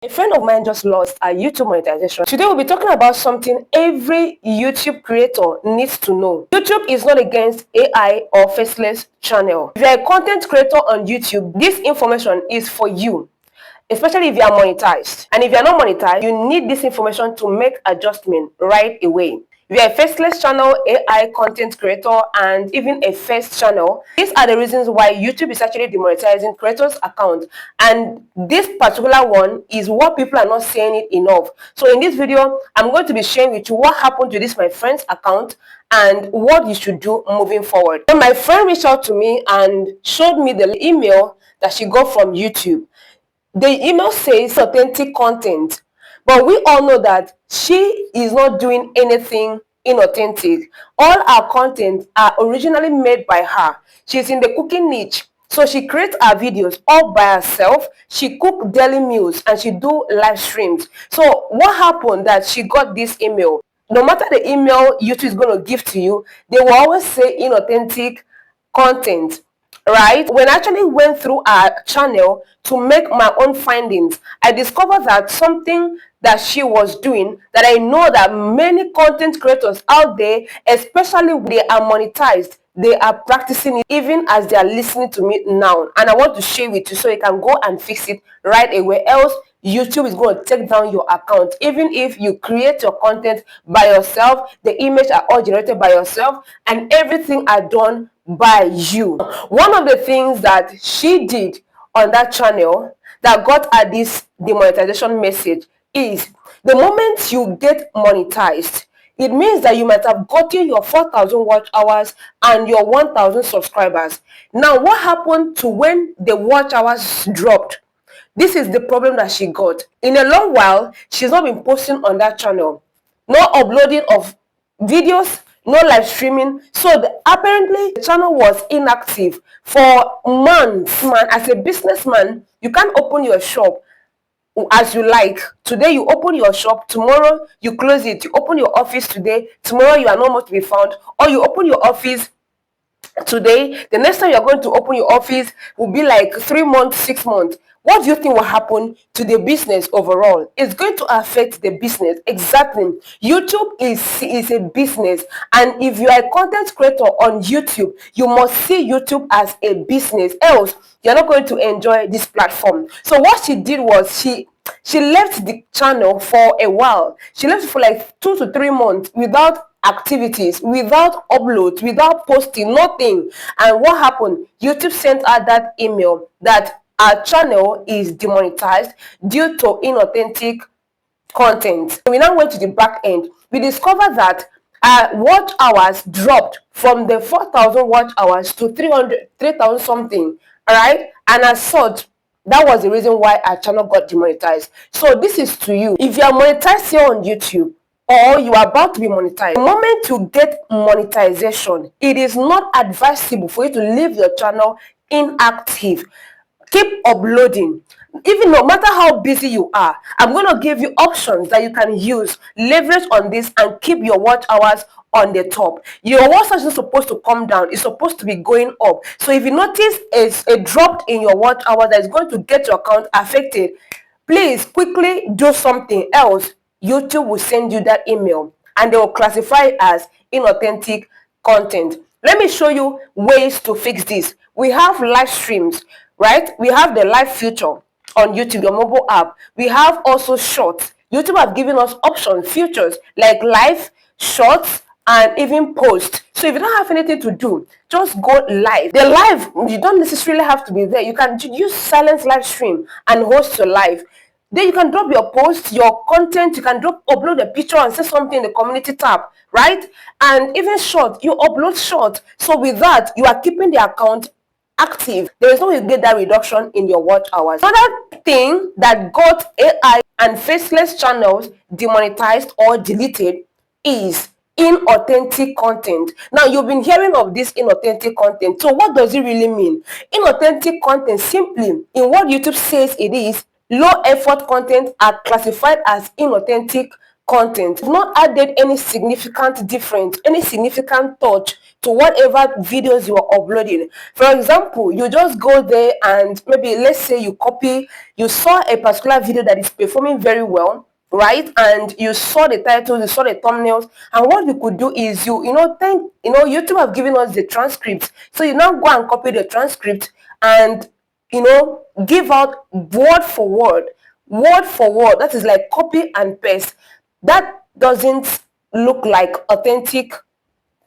A friend of mine just lost a YouTube monetization. Today we'll be talking about something every YouTube creator needs to know. YouTube is not against AI or faceless channel. If you're a content creator on YouTube, this information is for you, especially if you are monetized. And if you're not monetized, you need this information to make adjustment right away. If you're a faceless channel, AI content creator, and even a face channel, these are the reasons why YouTube is actually demonetizing creators' accounts. And this particular one is what people are not saying it enough. So in this video, I'm going to be sharing with you what happened to this my friend's account and what you should do moving forward. So my friend reached out to me and showed me the email that she got from YouTube. The email says authentic content, but we all know that she is not doing anything inauthentic. All our content are originally made by her. She's in the cooking niche, so she creates her videos all by herself. She cook daily meals and she do live streams. So what happened that she got this email? No matter the email YouTube is going to give to you, they will always say inauthentic content. Right, when I actually went through our channel to make my own findings, I discovered that something that she was doing, that I know that many content creators out there, especially when they are monetized, they are practicing it even as they are listening to me now. And I want to share with you so you can go and fix it right away, else YouTube is going to take down your account. Even if you create your content by yourself, the images are all generated by yourself, and everything are done by you. One of the things that she did on that channel that got her this demonetization message is the moment you get monetized, it means that you might have gotten your 4,000 watch hours and your 1,000 subscribers. Now, what happened to when the watch hours dropped? This is the problem that she got. In a long while, she's not been posting on that channel. No uploading of videos, no live streaming. So apparently the channel was inactive for months. Man, as a businessman, you can't open your shop as you like. Today you open your shop, tomorrow you close it. You open your office today, tomorrow you are not more to be found. Or you open your office today, the next time you're going to open your office will be like 3 months, 6 months. What do you think will happen to the business overall? It's going to affect the business. Exactly. YouTube is a business, and if you are a content creator on YouTube, you must see YouTube as a business, else you're not going to enjoy this platform. So what she did was she left the channel for a while. She left for like 2 to 3 months without activities, without uploads, without posting, nothing. And what happened? YouTube sent her that email that our channel is demonetized due to inauthentic content. We now went to the back end. We discovered that our watch hours dropped from the 4,000 watch hours to 3,000 something. All right, and as such, that was the reason why our channel got demonetized. So this is to you. If you are monetized here on YouTube, or you are about to be monetized, the moment you get monetization, it is not advisable for you to leave your channel inactive. Keep uploading. Even no matter how busy you are, I'm going to give you options that you can use, leverage on this, and keep your watch hours on the top. Your watch hours is supposed to come down. It's supposed to be going up. So if you notice a drop in your watch hour that is going to get your account affected, please quickly do something else. YouTube will send you that email and they will classify it as inauthentic content. Let me show you ways to fix this. We have live streams, right? We have the live feature on YouTube, your mobile app. We have also shorts. YouTube have given us options, features like live, shorts, and even post. So if you don't have anything to do, just go live. The live, you don't necessarily have to be there. You can use silent live stream and host your live. Then you can drop your post, your content, you can upload a picture and say something in the community tab, right? And even short, you upload short. So with that, you are keeping the account active. There is no way you get that reduction in your watch hours. Another thing that got AI and faceless channels demonetized or deleted is inauthentic content. Now, you've been hearing of this inauthentic content. So what does it really mean? Inauthentic content, simply in what YouTube says it is, low effort content are classified as inauthentic content. You've not added any significant difference, any significant touch to whatever videos you are uploading. For example, you just go there and maybe let's say you saw a particular video that is performing very well, right? And you saw the titles, you saw the thumbnails, and what you could do is YouTube have given us the transcript. So you now go and copy the transcript and give out word for word. Word for word. That is like copy and paste. That doesn't look like authentic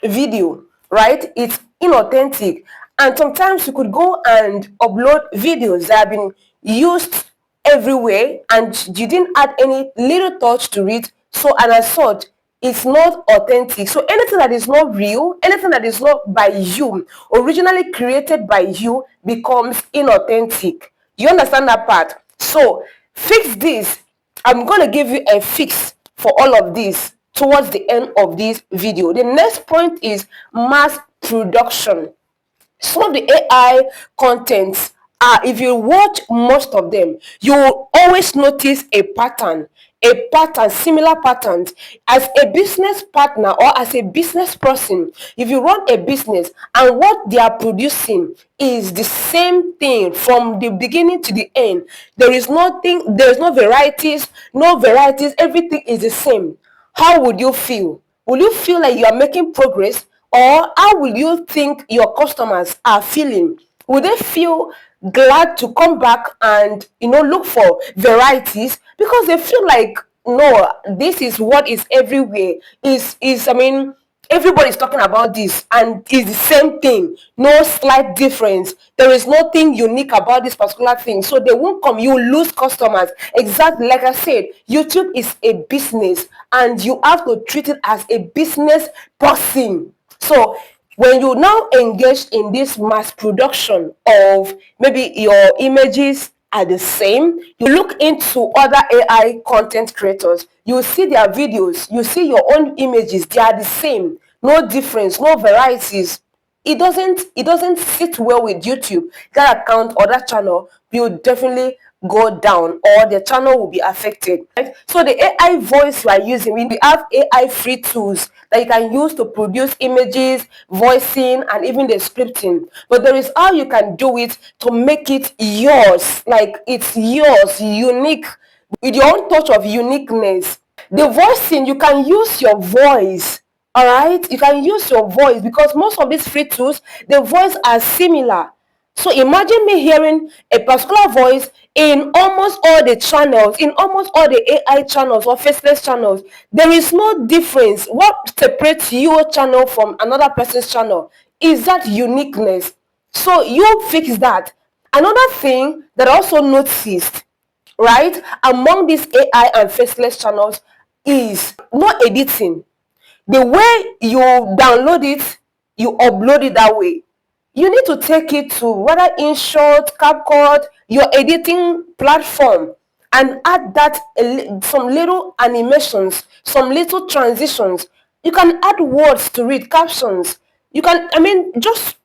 video, right? It's inauthentic. And sometimes you could go and upload videos that have been used everywhere and you didn't add any little touch to it. So, and as such, it's not authentic. So anything that is not real, anything that is not by you, originally created by you, becomes inauthentic. You understand that part? So fix this. I'm going to give you a fix for all of this towards the end of this video. The next point is mass production. Some of the AI contents are, if you watch most of them, you will always notice a pattern, similar patterns. As a business partner or as a business person, if you run a business and what they are producing is the same thing from the beginning to the end, there is no varieties, everything is the same. How would you feel? Will you feel like you are making progress, or how will you think your customers are feeling? Will they feel glad to come back and look for varieties because they feel like, no, this is what is everywhere? Everybody's talking about this and it's the same thing, no slight difference. There is nothing unique about this particular thing, so they won't come. You lose customers. Exactly like I said, YouTube is a business and you have to treat it as a business person. So when you now engage in this mass production of maybe your images are the same, you look into other AI content creators, you see their videos, you see your own images, they are the same, no difference, no varieties. It doesn't sit well with YouTube. That account or that channel will definitely go down, or the channel will be affected, right? So the AI voice we are using, we have AI free tools that you can use to produce images, voicing, and even the scripting. But there is how you can do it to make it yours, like it's yours, unique, with your own touch of uniqueness. The voicing, you can use your voice. All right, you can use your voice because most of these free tools, the voice are similar. So imagine me hearing a particular voice in almost all the channels, in almost all the AI channels or faceless channels. There is no difference. What separates your channel from another person's channel is that uniqueness. So you fix that. Another thing that I also noticed, right, among these AI and faceless channels is no editing. The way you download it, you upload it that way. You need to take it to whether InShot, CapCut, your editing platform, and add that some little animations, some little transitions. You can add words to read, captions. You can, just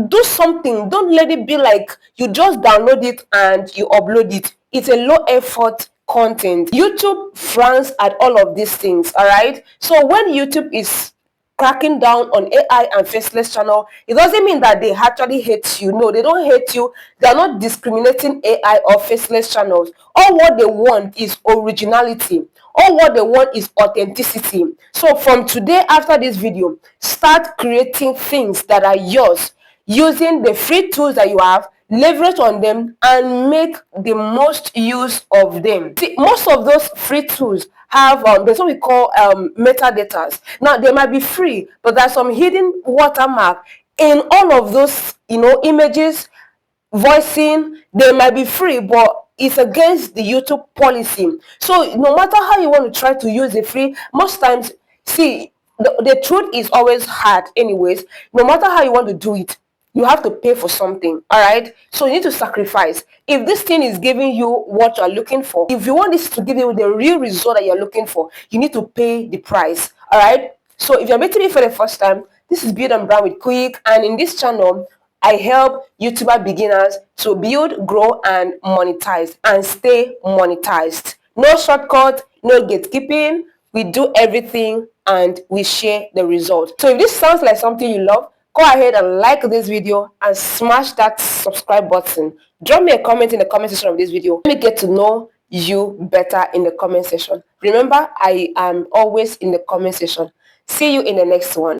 do something. Don't let it be like you just download it and you upload it. It's a low effort content. YouTube frowns at all of these things, all right? So when YouTube is cracking down on AI and faceless channel, it doesn't mean that they actually hate you. No, they don't hate you. They are not discriminating AI or faceless channels. All what they want is originality. All what they want is authenticity. So from today, after this video, start creating things that are yours using the free tools that you have, leverage on them and make the most use of them. See, most of those free tools have there's what we call metadatas. Now they might be free, but there's some hidden watermark in all of those images, voicing. They might be free, but it's against the YouTube policy. So no matter how you want to try to use the free, most times, see, the truth is always hard anyways. No matter how you want to do it, you have to pay for something. All right, so you need to sacrifice. If this thing is giving you what you're looking for, if you want this to give you the real result that you're looking for, you need to pay the price. All right, so if you're meeting me for the first time, this is Build and Brand with Quick, and in this channel I help YouTuber beginners to build, grow, and monetize and stay monetized. No shortcut, no gatekeeping, we do everything and we share the result. So if this sounds like something you love, go ahead and like this video and smash that subscribe button. Drop me a comment in the comment section of this video. Let me get to know you better in the comment section. Remember, I am always in the comment section. See you in the next one.